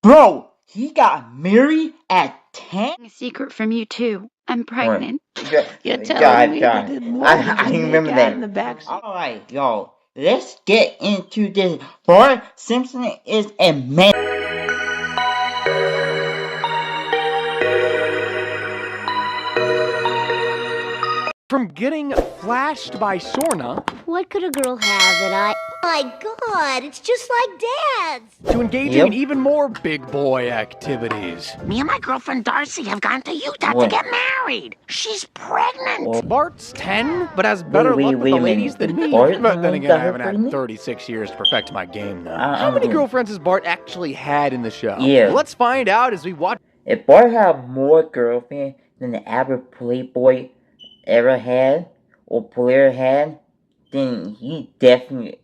Bro, he got married at 10? A secret from you too. I'm pregnant. You're telling me that this woman I can remember make that. out in the backseat? Alright, y'all. Let's get into this. Bart Simpson is a man. From getting flashed by Sorna What could a girl have that I... My God, it's just like Dad's! to engaging in even more big boy activities. Me and my girlfriend Darcy have gone to Utah to get married. She's pregnant. Bart's 10, but has better luck with the ladies than me. But then again, I haven't had 36 years to perfect my game, though. How many girlfriends has Bart actually had in the show? Yeah. Let's find out as we watch. If Bart had more girlfriends than the average playboy ever had, or player had, then he definitely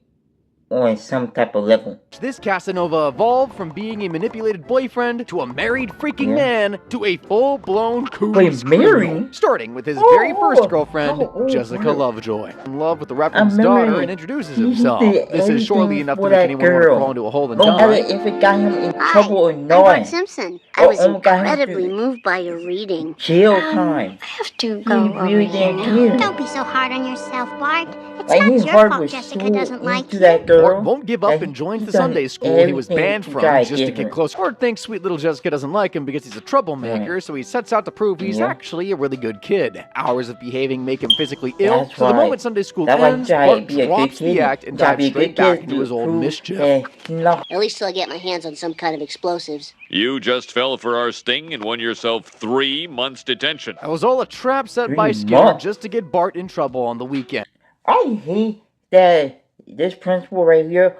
on some type of level. This Casanova evolved from being a manipulated boyfriend to a married freaking man to a full-blown Wait, married? starting with his very first girlfriend, Jessica Lovejoy. In love with the reference daughter and introduces himself. This is surely enough to make anyone want to crawl into a hole and die. If it got him in trouble or I'm not. Bart Simpson. I was incredibly moved by your reading. Jail time. I have to go He really didn't care. Don't be so hard on yourself, Bart. It's Like, not his your heart fault was Jessica so doesn't like into you. that girl. Bart won't give up that and joins he the done Sunday school he was everything banned to from try to just to get get her. close. Bart thinks sweet little Jessica doesn't like him because he's a troublemaker, so he sets out to prove he's actually a really good kid. Hours of behaving make him physically ill, That's so the right. moment Sunday school That's why ends, try Bart to be a good drops the kid. act and Try to dives be a straight good back kid into his to old prove mischief. that he's not. At least till I get my hands on some kind of explosives. You just fell for our sting and won yourself 3 months detention. That was all a trap set 3 by Skinner months. just to get Bart in trouble on the weekend. I hate that this principal right here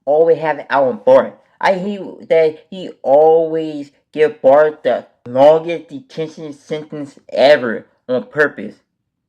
always have it out on Bart. I hate that he always give Bart the longest detention sentence ever on purpose.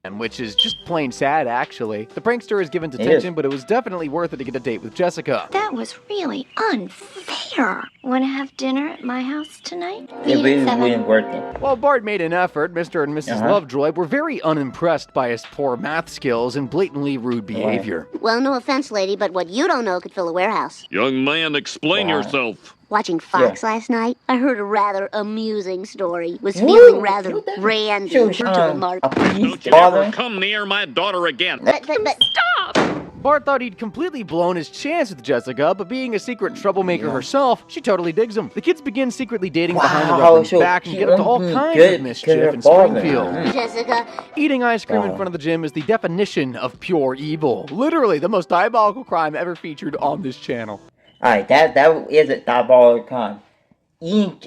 Which is just plain sad, actually. The prankster is given detention, but it was definitely worth it to get a date with Jessica. That was really unfair. Want to have dinner at my house tonight? It really wouldn't work it. While Bart made an effort, Mr. and Mrs. Lovejoy were very unimpressed by his poor math skills and blatantly rude behavior. Well, no offense, lady, but what you don't know could fill a warehouse. Young man, explain yourself. Watching Fox last night, I heard a rather amusing story. Was feeling rather randy. Don't you ever come near my daughter again. But Bart thought he'd completely blown his chance with Jessica, but being a secret troublemaker herself, she totally digs him. The kids begin secretly dating behind the referend's back and get up to all kinds of mischief in Springfield. Jessica, Eating ice cream in front of the gym is the definition of pure evil. Literally the most diabolical crime ever featured on this channel. Alright, that is a diabolical crime. Eating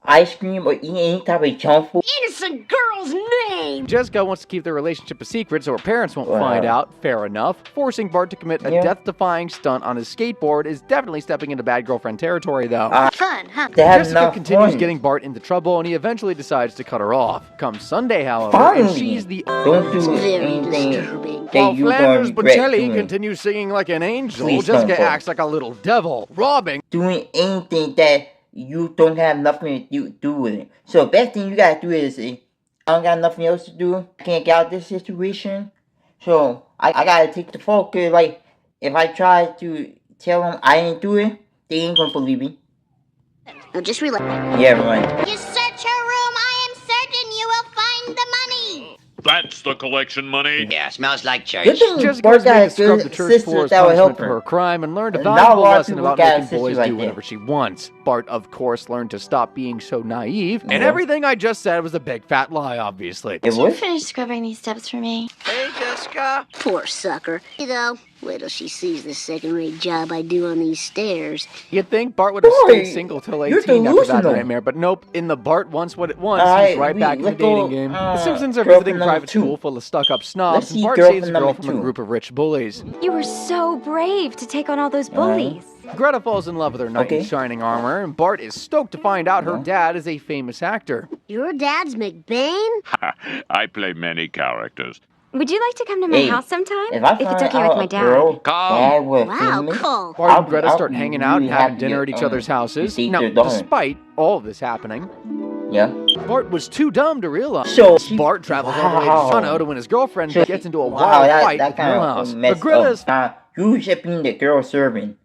ice cream or eating any type of junk food. innocent girl's name! Jessica wants to keep their relationship a secret so her parents won't find out, fair enough. Forcing Bart to commit a death-defying stunt on his skateboard is definitely stepping into bad girlfriend territory, though. Fun, huh? Jessica continues getting Bart into trouble, and he eventually decides to cut her off. Come Sunday, however, and she's the... Don't do Very anything disturbing. that While you gonna Flanders regret Bocelli doing. continues singing like an angel, Please Jessica don't, Bart. acts like a little devil, robbing... Doing anything that you don't have nothing to do with it. So best thing you gotta do is, I don't got nothing else to do. I can't get out of this situation. So I gotta take the fall, cause like if I try to tell them I didn't do it, they ain't gonna believe me. Now just relax. Yeah, right. You search her room, I am certain you will find the money. That's the collection money. Yeah, smells like church. Good thing Jessica Bart was made got to a scrub the good church sister floor as that would help punishment for her. her crime and learned a Not a valuable lot of lesson people about got a making sister boys like do that. whatever she wants. Bart, of course, learned to stop being so naive, and everything I just said was a big fat lie, obviously. It Can you was? finish scrubbing these steps for me? Hey, Jessica. Poor sucker. You know, wait till she sees the second-rate job I do on these stairs. You'd think Bart would have Boy, stayed single till you're 18 after that delusional. nightmare, but nope. In the Bart wants what it wants, Alright, he's right back in the let's go, dating game. The Simpsons are girlfriend visiting a number private 2. school full of stuck-up snobs, Let's and see Bart girlfriend saves a girl number from a 2. group of rich bullies. You were so brave to take on all those bullies. Greta falls in love with her knight in shining armor, and Bart is stoked to find out her dad is a famous actor. Your dad's McBain? I play many characters. Would you like to come to my house sometime? If I If it's find okay out with my a dad. girl Come. that was Wow, famous, cool. Bart and Greta I'll start be hanging out and really having happy dinner to, at each other's houses. date Now, their daughter. despite all of this happening, Yeah. Bart was too dumb to realize. So Bart travels all the way to Toronto to when his girlfriend gets into a Wow, wild that, fight that with kind Millhouse. of But messed Greta's up. You should be the girl serving,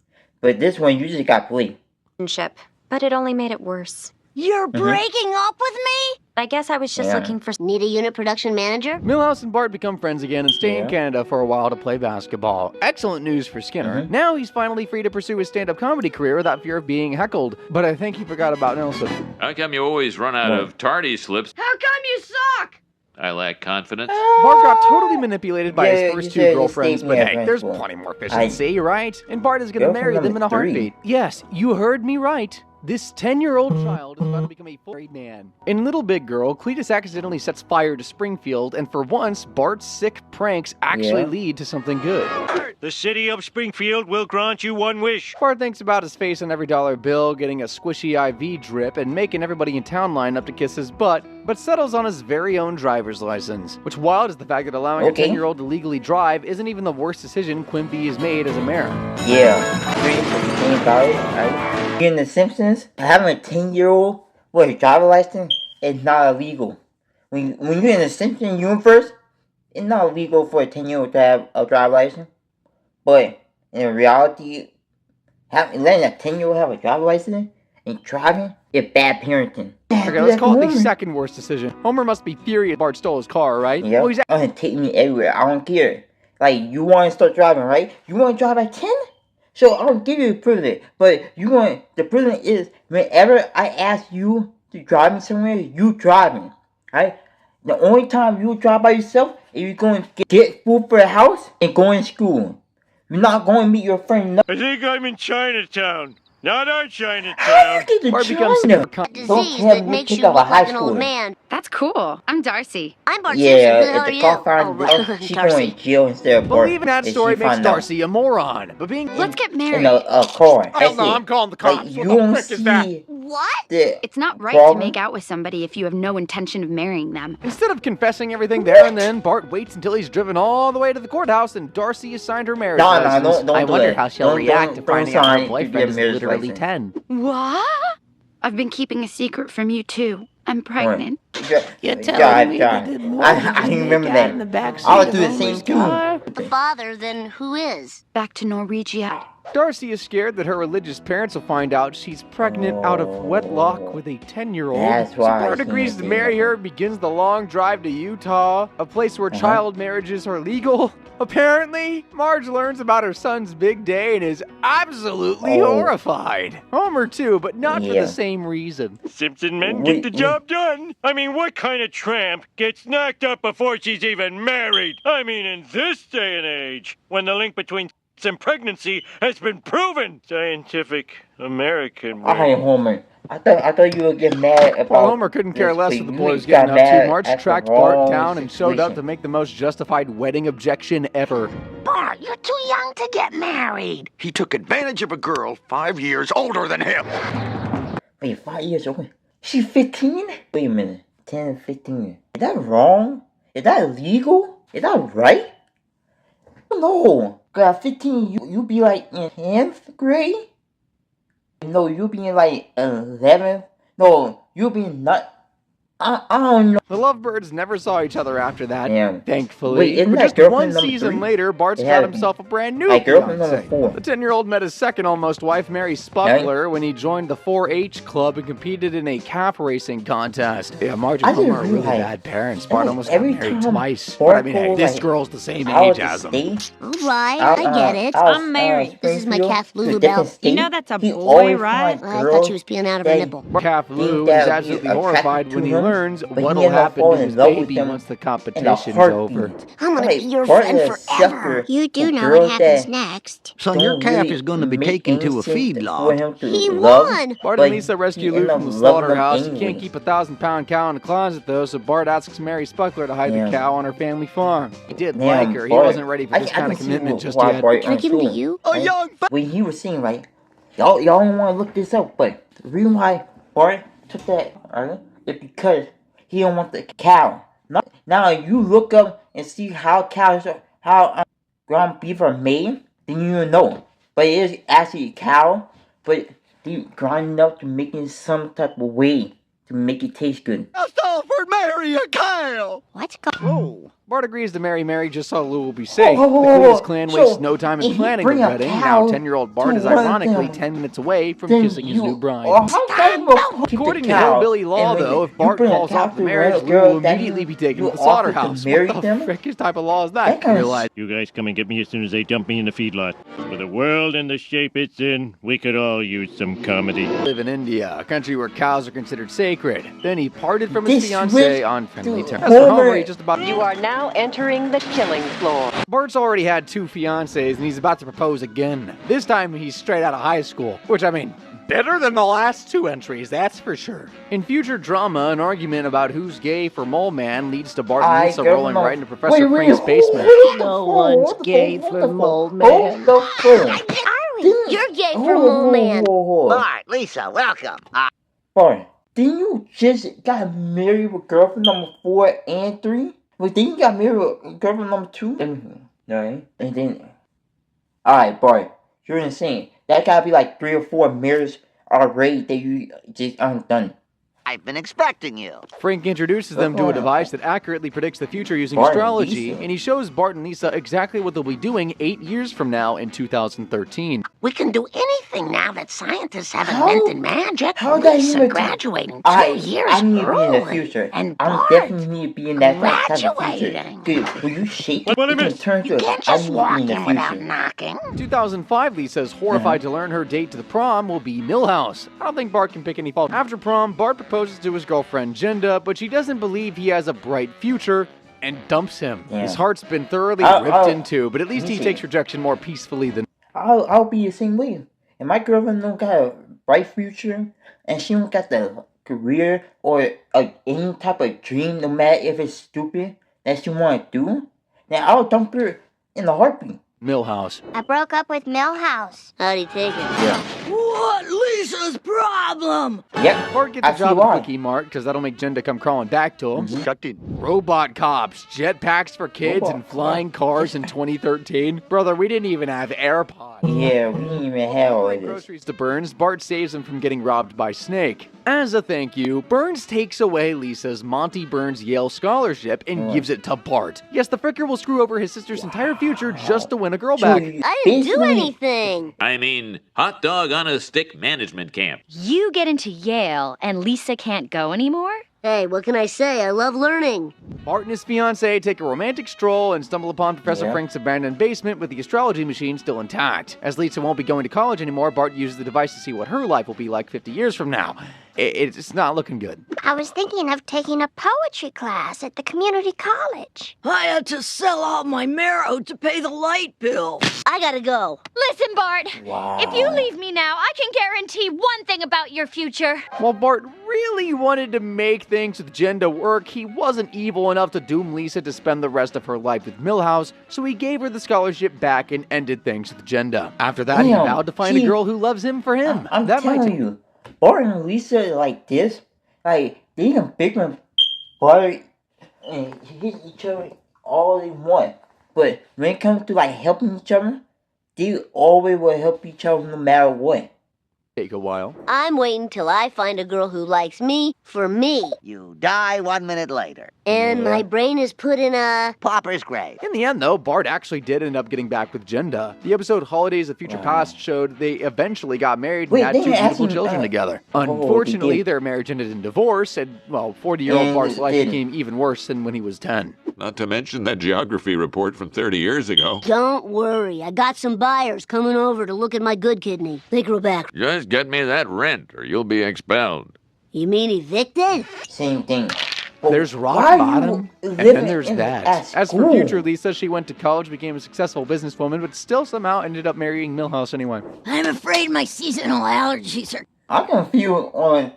but this one you just got played. Friendship. but it only made it worse. You're breaking up with me? I guess I was just looking for... Need a unit production manager? Milhouse and Bart become friends again and stay in Canada for a while to play basketball. Excellent news for Skinner. Now he's finally free to pursue his stand-up comedy career without fear of being heckled. But I think he forgot about Nelson. How come you always run out of tardy slips? How come you suck? I lack confidence. Bart got totally manipulated by his first two girlfriends, but hey, there's friends, plenty more efficiency, right? And Bart is gonna marry them in a heartbeat. Yes, you heard me right. This 10-year-old child is about to become a full married man. In Little Big Girl, Cletus accidentally sets fire to Springfield, and for once, Bart's sick pranks actually lead to something good. The city of Springfield will grant you one wish. Bart thinks about his face on every dollar bill, getting a squishy IV drip, and making everybody in town line up to kiss his butt, but settles on his very own driver's license. Which wild is the fact that allowing a 10-year-old to legally drive isn't even the worst decision Quimby has made as a mayor. In The Simpsons, having a 10-year-old with a driver's license is not illegal. When you're in the Simpsons universe, it's not illegal for a 10-year-old to have a driver's license. But in reality, letting a 10-year-old have a driver's license and driving is bad parenting. Okay, let's call it the second worst decision. Homer must be furious Bart stole his car, right? Yeah, well, gonna take me everywhere. I don't care. Like, you want to start driving, right? You want to drive at 10? So I'll give you the privilege, but the privilege is whenever I ask you to drive me somewhere, you driving, right? The only time you drive by yourself is you're going to get food for the house and go in school. You're not going to meet your friend. I think I'm in Chinatown. Not our Chinatown. Bart becomes a disease that makes you look like an old man. That's cool. I'm Darcy. I'm Bart Simpson. How are if the you? car finds she's going to jail instead of Bart. Believing that story makes Darcy a moron. But being Let's get married. in a car. Hell no, I'm calling the cops. Like, What you don't the frick is that? see What? It's not right to make out with somebody if you have no intention of marrying them. Instead of confessing everything there and then, Bart waits until he's driven all the way to the courthouse and Darcy has signed her marriage license. Don't I do wonder it. how she'll react to finding out her boyfriend is marriage literally license. 10. What? I've been keeping a secret from you too. I'm pregnant. You're telling me I remember that. I would do the same too. The father, then who is? Back to Norwegia. Darcy is scared that her religious parents will find out she's pregnant out of wedlock with a 10-year-old. That's so why Bart agrees to marry her, begins the long drive to Utah, a place where child marriages are legal. Apparently, Marge learns about her son's big day and is absolutely horrified. Homer too, but not for the same reason. Simpson men get the job done. I mean, what kind of tramp gets knocked up before she's even married? I mean, in this day and age, when the link between and pregnancy has been proven. Scientific American way. Alright, Homer. I thought you would get mad about. Well, Homer couldn't care less what the boy was getting up to. Marge tracked Bart down and showed up to make the most justified wedding objection ever. Bart, you're too young to get married. He took advantage of a girl 5 years older than him. Wait, 5 years old? She's 15? Wait a minute. 10 and 15. Is that wrong? Is that illegal? Is that right? No. Cause at 15, you be like in 10th grade? No, you be in like 11th? No, you be not. I don't know. The lovebirds never saw each other after that, thankfully. Wait, isn't but that just girlfriend one number season 3? later, Bart's got himself a brand new girlfriend number fiancé. 4. The 10-year-old met his second almost wife, Mary Spuckler, when he joined the 4-H club and competed in a calf racing contest. Yeah, Marge and Homer are really bad parents. Bart almost got married twice. But I mean, hey, this girl's the same age as him. Alright, I get it. I'm married. This is my calf Lulu Bell. You know that's a boy, right? I thought she was peeing out of her nipple. Calf Lou is absolutely horrified when he learns what'll happen to his baby once the competition's over. I'm gonna be your friend forever. You do know what happens next. Son, your calf is going to be taken to a feedlot. He won! Bart and Lisa rescue Lou from the slaughterhouse. He can't keep a 1,000-pound cow in a closet, though, so Bart asks Mary Spuckler to hide the cow on her family farm. He did like her. He wasn't ready for this kind of commitment just yet. Can I give him to you? When he was saying, right, y'all don't want to look this up, but the reason why Bart took that, right, is because he don't want the cow. Now you look up and see how cows, how ground beef are made, then you know. But it is actually a cow, but they grind it up to make it some type of way to make it taste good. I offered Mary a cow. What? Oh, Bart agrees to marry Mary just so Lou will be safe. The Cletus clan wastes no time in planning the wedding. Now 10-year-old Bart is ironically 10 minutes away from kissing his new bride. According to hillbilly law, though, if Bart calls off the marriage, Lou will immediately be taken to the slaughterhouse. What the frickish type of law is that? I realize. You guys come and get me as soon as they dump me in the feedlot. For the world and the shape it's in, we could all use some comedy. Live in India, a country where cows are considered sacred. Then he parted from his fiancée on friendly terms. As for Homer, he just about... You are now entering the killing floor. Bart's already had 2 fiancées, and he's about to propose again. This time, he's straight out of high school. Which, I mean, better than the last 2 entries, that's for sure. In future drama, an argument about who's gay for Mole Man leads to Bart and Lisa rolling right into Professor Frank's basement. No one's gay for Mole Man. You're gay for Mole Man. Bart, Lisa, welcome. Bart, didn't you just got married with girlfriend number 4 and 3? Wait, didn't you got married with girlfriend number 2? No, and then... Alright, Bart, you're insane. That gotta be like 3 or 4 marriages already that you just undone. I've been expecting you. Frank introduces them to a device that accurately predicts the future using astrology, and he shows Bart and Lisa exactly what they'll be doing 8 years from now in 2013. We can do anything now that scientists have invented magic. How Lisa graduating 2 years I need to be in the early. future. And I'm Bart definitely need to be in that graduating. Good. Will you shake it? What I You can missed? turn to You it. can't I just need walk to be in in the without future. knocking. 2005, Lisa's horrified to learn her date to the prom will be Milhouse. I don't think Bart can pick any fault. After prom, Bart proposes to his girlfriend Jenda, but she doesn't believe he has a bright future and dumps him. Yeah. His heart's been thoroughly ripped into, but at least he takes rejection more peacefully than... I'll be the same way. And my girlfriend don't got a bright future, and she don't got the career or any type of dream, no matter if it's stupid, that she want to do, then I'll dump her in a heartbeat. Milhouse. I broke up with Milhouse. How'd he take it? Yeah. What Lisa's problem? Yep. Bart gets a job at Quickie Mart because that'll make Jenda come crawling back to him. Robot cops, jetpacks for kids, and flying cars in 2013. Brother, we didn't even have AirPods. Yeah, we didn't even have all of this. Groceries to Burns, Bart saves him from getting robbed by Snake. As a thank you, Burns takes away Lisa's Monty Burns Yale scholarship and gives it to Bart. Yes, the fricker will screw over his sister's entire future just to win a girl back. I didn't do anything. I mean, hot dog on a stick management camp. You get into Yale and Lisa can't go anymore? Hey, what can I say? I love learning. Bart and his fiancée take a romantic stroll and stumble upon Professor Frank's abandoned basement with the astrology machine still intact. As Lisa won't be going to college anymore, Bart uses the device to see what her life will be like 50 years from now. It's not looking good. I was thinking of taking a poetry class at the community college. I had to sell out my marrow to pay the light bill. I gotta go. Listen, Bart. If you leave me now, I can guarantee one thing about your future. While Bart really wanted to make things with Jenda work, he wasn't evil enough to doom Lisa to spend the rest of her life with Milhouse, so he gave her the scholarship back and ended things with Jenda. After that, he vowed to find a girl who loves him for him. I'm telling you, Bart and Lisa like this, like they can pick and Bart and hit each other all they want. But when it comes to like helping each other, they always will help each other no matter what. Take a while. I'm waiting till I find a girl who likes me for me. You die 1 minute later. And my brain is put in a... pauper's grave. In the end, though, Bart actually did end up getting back with Jenda. The episode Holidays of Future Past showed they eventually got married and had 2 beautiful children together. Unfortunately, their marriage ended in divorce, and, well, 40-year-old Bart's life became even worse than when he was 10. Not to mention that geography report from 30 years ago. Don't worry, I got some buyers coming over to look at my good kidney. They grow back. Just get me that rent or you'll be expelled. You mean evicted? Same thing. There's rock bottom, and then there's that. As for future, Lisa, she went to college, became a successful businesswoman, but still somehow ended up marrying Milhouse anyway. I'm afraid my seasonal allergies are... I can feel on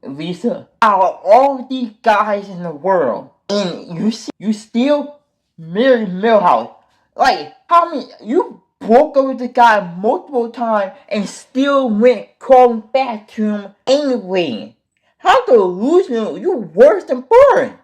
Lisa. Out of all these guys in the world, and you still marry Milhouse. Like, how many... You broke up with the guy multiple times and still went calling back to him anyway. How delusional? You're worse than Bart.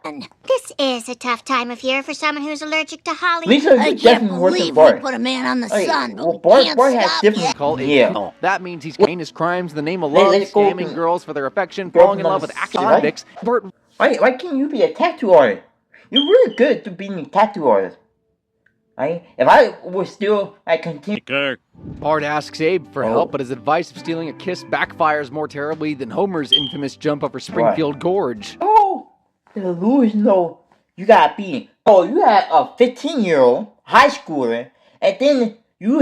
This is a tough time of year for someone who's allergic to holly. Lisa is definitely worse than Bart. Put a man on the sun, but well, we can't Bart has stop different. Call that means he's committing his crimes in the name of love, scamming girls for their affection, falling in love with convicts. Bart, why can't you be a tattoo artist? you're really good to being a tattoo artist. Right? If I was still continue. Bart asks Abe for help, but his advice of stealing a kiss backfires more terribly than Homer's infamous jump over Springfield Gorge. Oh, the delusional. You gotta be. Oh, you had a 15-year-old high schooler, and then you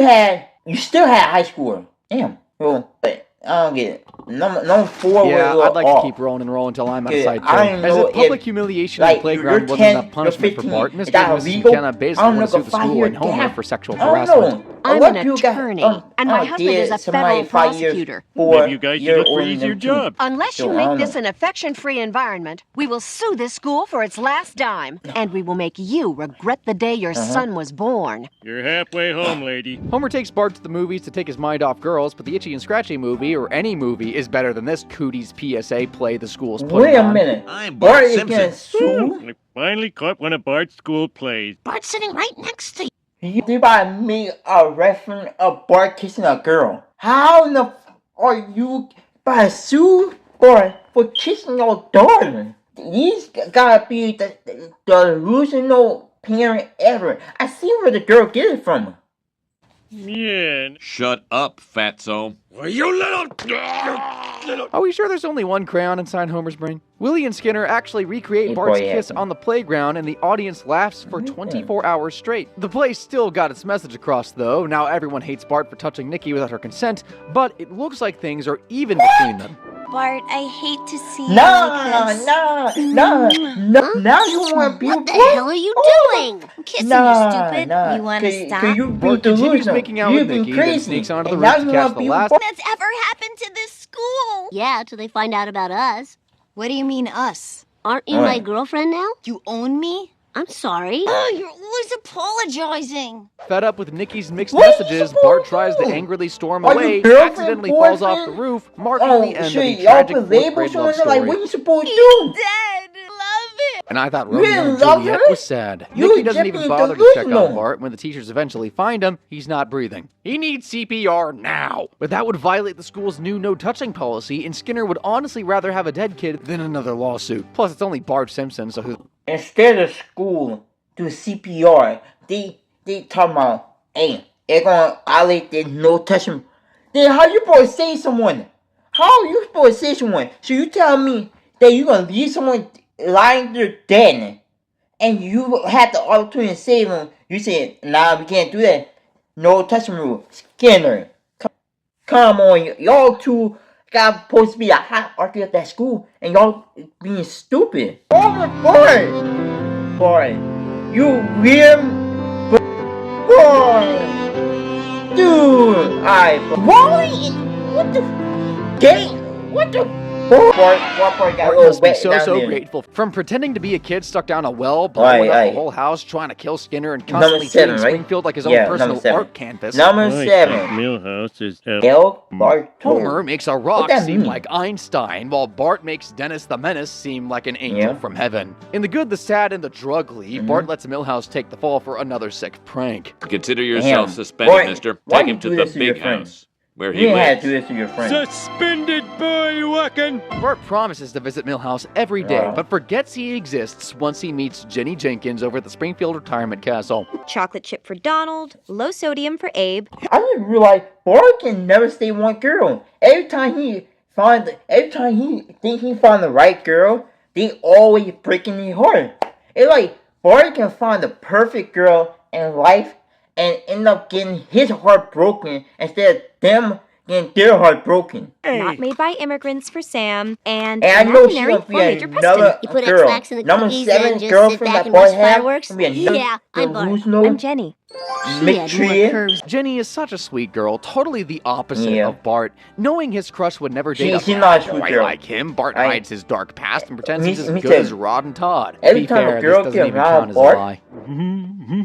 still had high schooler. Damn. Well, I don't get it. Number 4 yeah, was I'd like to keep rolling and rolling until I'm outside too. As a public humiliation on the playground wasn't enough punishment for Bart, Mr. and Mrs. McKenna basically want to sue the school and Homer for sexual harassment. I'm an attorney, and my husband is a federal prosecutor. Maybe you guys should look for easier jobs. Unless you make this an affection-free environment, we will sue this school for its last dime, and we will make you regret the day your son was born. You're halfway home, lady. Homer takes Bart to the movies to take his mind off girls, but the Itchy and Scratchy movie, or any movie, is better than this Cooties PSA play the school's putting on. Wait a minute. I'm Bart Simpson. I finally caught one of Bart's school plays. Bart's sitting right next to you. You about me a reference of Bart kissing a girl. How in the are you by sue for kissing your daughter? These gotta be the delusional parent ever. I see where the girl get it from. Yeah. Shut up, fatso. Well, you little... Are we sure there's only one crayon inside Homer's brain? Willie and Skinner actually recreate Bart's kiss on the playground, and the audience laughs for 24 hours straight. The play still got its message across, though. Now everyone hates Bart for touching Nikki without her consent, but it looks like things are even between them. Bart, I hate to see you. No. Now you want to be What the hell are you doing? I'm kissing you, stupid. You want to stop? Bart continues making out with Nikki, then sneaks onto the roof to catch the last... That's ever happened to this school. Yeah, till they find out about us. What do you mean, us? Aren't you my girlfriend now? You own me? I'm sorry. Oh, you're always apologizing. Fed up with Nikki's mixed messages, Bart tries to angrily storm away, accidentally falls off the roof, marking the end of the tragic fourth-grade love story. What are you supposed to do? Dead. Love it. And I thought Romeo and Juliet was sad. Nikki doesn't even bother to check on Bart. When the teachers eventually find him, he's not breathing. He needs CPR now. But that would violate the school's new no-touching policy, and Skinner would honestly rather have a dead kid than another lawsuit. Plus, it's only Bart Simpson, so who... Instead of school do CPR, they talk about, hey, they're gonna violate the no touching. Then how you supposed to save someone? How are you supposed to save someone? So you tell me that you're gonna leave someone lying there dead, and you had the opportunity to save them? You said, nah, we can't do that. No touching rule. Skinner, come on, y'all two got supposed to be a hot artist at that school, and y'all being stupid. Oh my boy, you weird boy, dude. Wally, what the game? What the? Bart must be so grateful. From pretending to be a kid stuck down a well, blowing up the whole house, trying to kill Skinner, and constantly treating Springfield like his own personal art canvas. Number 7. Millhouse is Homer makes a rock seem like Einstein, while Bart makes Dennis the Menace seem like an angel from heaven. In The Good, the Sad, and the Drugly, Bart lets Millhouse take the fall for another sick prank. Consider yourself suspended, mister. Take him to the big house, where he lives. Do this to your friend. Suspended boy walking. Bart promises to visit Millhouse every day, but forgets he exists once he meets Jenny Jenkins over at the Springfield Retirement Castle. Chocolate chip for Donald, low sodium for Abe. I didn't realize Bart can never stay one girl. Every time he think he found the right girl, they always breaking his heart. It's like Bart can find the perfect girl in life and end up getting his heart broken instead of them getting their heart broken. Not made by immigrants for Sam, and I know she's imaginary gonna for be Major another You put girl. X-Lax in the Number cookies 7 and just girlfriend sit back that and Bart watch has. fireworks? Yeah, I'm Bart. I'm Jenny. Jenny is such a sweet girl, totally the opposite of Bart. Knowing his crush would never date she's not a sweet girl. like him, Bart hides his dark past and pretends he's as good as Rod and Todd. Every time a girl gets around Bart,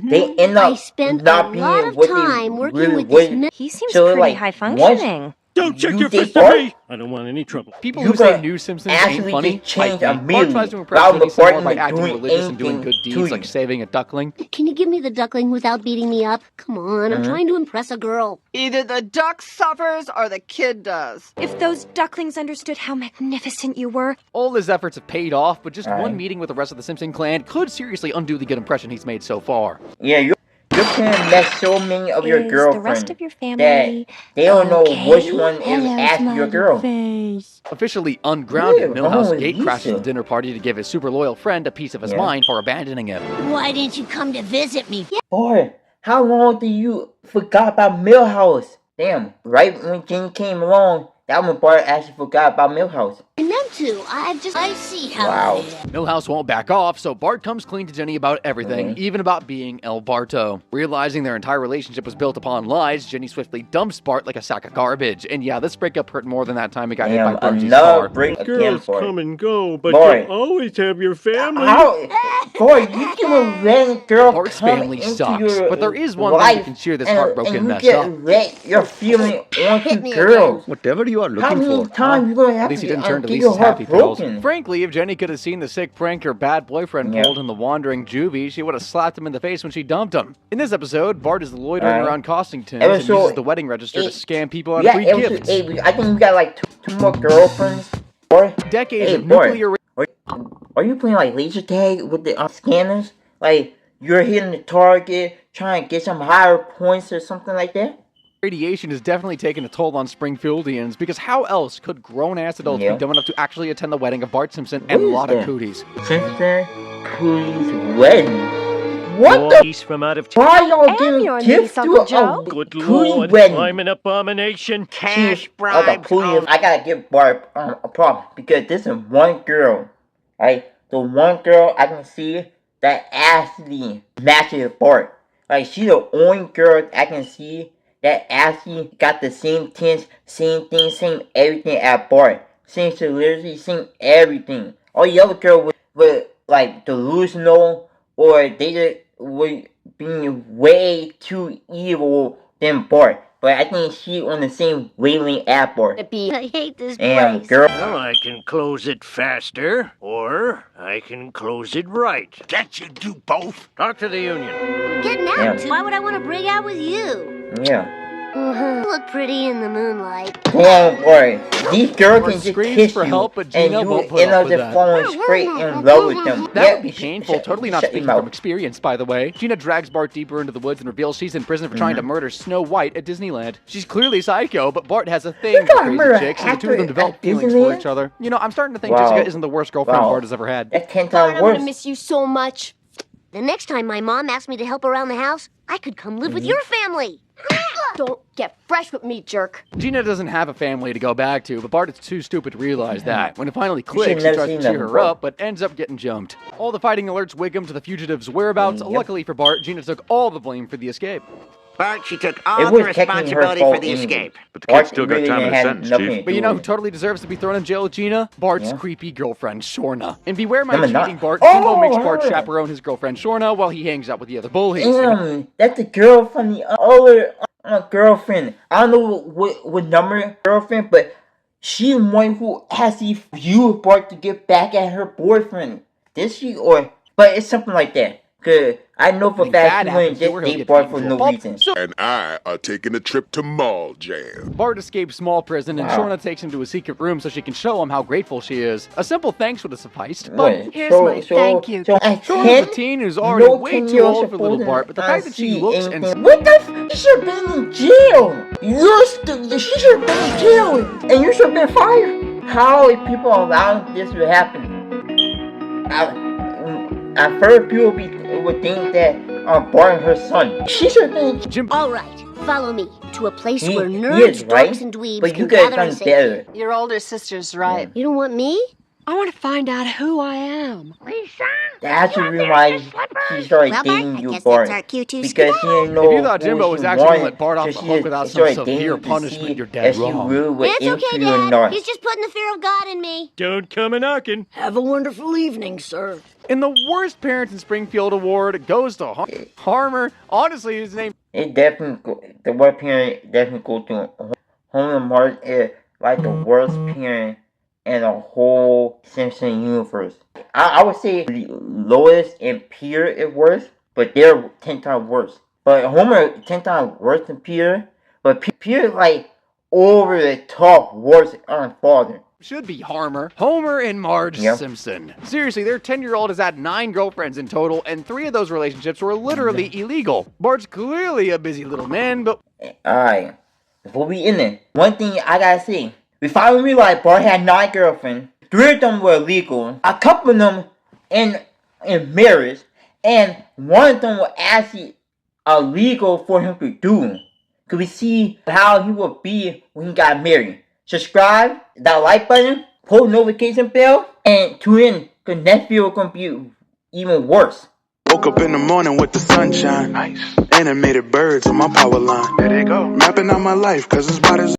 they end up I spent not a being lot of what time they working really with would. He seems pretty high functioning. Don't check you your date fist at Bart? me! I don't want any trouble. People You who say could New Simpsons ain't actually funny, just change hype me. Bart immediately tries to impress without Ginny the some more Bart by even acting doing religious and doing anything good to deeds like you. saving a duckling. Can you give me the duckling without beating me up? Come on, I'm trying to impress a girl. Either the duck suffers or the kid does. If those ducklings understood how magnificent you were. All his efforts have paid off, but just one meeting with the rest of the Simpson clan could seriously undo the good impression he's made so far. Yeah, you can met so many of your girlfriends The rest of your family that they don't know which one is actually your girl. Officially ungrounded, Yeah, Milhouse oh, gate crashes Lisa. the dinner party to give his super loyal friend a piece of his mind for abandoning him. Why didn't you come to visit me? Boy, how long do you forgot about Milhouse? Damn, right when Jenny came along, that when Bart actually forgot about Milhouse. I meant to. I see how Wow. it is. Milhouse won't back off, so Bart comes clean to Jenny about everything, even about being El Barto. Realizing their entire relationship was built upon lies, Jenny swiftly dumps Bart like a sack of garbage. And yeah, this breakup hurt more than that time he got hit by Bertie's car. Girls come and go, but Boy. you'll always have your family. Boy, you can let a girl Bart's come family into sucks, your but there is one life thing that can cheer this heartbroken and you mess get up. let your feeling onto girls. Whatever you are How looking many for. times you gonna have At least he to didn't turn to get Lisa's your heart happy pills. broken? Frankly, if Jenny could have seen the sick prank her bad boyfriend pulled in the wandering juvie, she would have slapped him in the face when she dumped him. In this episode, Bart is loitering around Costington and uses the wedding register to scam people out of free gifts. I think we got like two more girlfriends. Boy, Decades of nuclear... Are you playing like laser tag with the scanners? Like you're hitting the target, trying to get some higher points or something like that? Radiation has definitely taken a toll on Springfieldians, because how else could grown-ass adults be dumb enough to actually attend the wedding of Bart Simpson and Lotta Cooties? Simpson Cooties wedding? What the? From out of Why y'all giving gifts to a Good Cooties Lord, wedding? I'm an abomination. Cash bribes. I gotta give Bart a problem because this is one girl, right? The one girl I can see that actually matches Bart. Like she's the only girl I can see that actually got the same tints, same thing, same everything at Bart. Same solidity, same everything. All the other girls were like delusional, or they just were being way too evil than Bart. But I think she on the same wavelength at Bart. I hate this And place. girl. Well, I can close it faster, or I can close it right. Can't you do both? Talk to the union. Getting out. Why would I want to break out with you? Yeah. You look pretty in the moonlight. Don't worry. These girls can just kiss for you, help, but and Gina you won't put end up up with just that. falling straight in love with them. That would be painful, totally not speaking from experience, by the way. Gina drags Bart deeper into the woods and reveals she's in prison for trying to murder Snow White at Disneyland. She's clearly psycho, but Bart has a thing for crazy chicks, and the two of them develop feelings for each other. You know, I'm starting to think Jessica isn't the worst girlfriend Bart has ever had. That's 10 Bart, times I'm worse. gonna miss you so much. The next time my mom asks me to help around the house, I could come live with your family. Don't get fresh with me, jerk. Gina doesn't have a family to go back to, but Bart is too stupid to realize that. When it finally clicks, he never tries to seen cheer that her before. up, but ends up getting jumped. All the fighting alerts Wiggum to the fugitive's whereabouts. Luckily for Bart, Gina took all the blame for the escape. But she took It all was the technically her responsibility fault for the anyway. escape. But the kid Bart still got really time in didn't his have sentence, nothing Chief. to But you do know who with it. totally deserves to be thrown in jail with Gina? Bart's creepy girlfriend, Shorna. And beware my Number cheating nine. Bart, Oh, Jimbo makes Bart her. chaperone his girlfriend Shorna while he hangs out with the other bullies. Damn, that's the girl from the other girlfriend. I don't know what number girlfriend, but she's one who has to use Bart to get back at her boyfriend. Did she? But it's something like that. Cause I know for a fact she wouldn't just date Bart for no reason. And I are taking a trip to Mall Jam. Bart escapes small prison, and Shorna takes him to a secret room so she can show him how grateful she is. A simple thanks would have sufficed, but Here's my thank you. Shorna's a teen who's already way too old for little Bart, but the fact that she looks and... What the f? She should have been in jail! She should have been in jail! And you should have been fired! How are people allowing this to happen? I've heard people would think that Bart and her son. She should have been... All right, follow me to a place He- where he nerds, is right, dorks, and dweebs but you can could have gather done and say, better. Your older sister's right. You don't want me? I want to find out who I am. Lisa, That's the reason why she started Well, Bart, dating I you, guess Bart. that's our cue to Because she didn't know If you thought who Jimbo she was actually wanted, gonna let Bart off so the she hook without some started severe dating to punishment, see you're dead if she wrong. really was It's into okay, you or Dad. not. He's just putting the fear of God in me. Don't come a knocking. Have a wonderful evening, sir. And the worst parents in Springfield award goes to Harmer. Honestly, his name... It definitely, the white parent definitely go to Homer and Marge is like the worst parent in the whole Simpson universe. I would say Lois and Peter is worse, but they're 10 times worse. But Homer is 10 times worse than Peter, but Peter is like over the top worse on father. Should be Homer and Marge Simpson. Seriously, their 10-year-old has had 9 girlfriends in total, and 3 of those relationships were literally illegal. Bart's clearly a busy little man, but... Alright, before we end it, one thing I gotta say. We finally realized Bart had 9 girlfriends. 3 of them were illegal. A couple of them in marriage, and one of them was actually illegal for him to do. Cause we see how he would be when he got married. Subscribe, that like button, post notification bell, and tune in, cause next video is gonna be even worse. Woke up in the morning with the sunshine. Nice. Animated birds on my power line. There they go. Mapping out my life, cause it's about as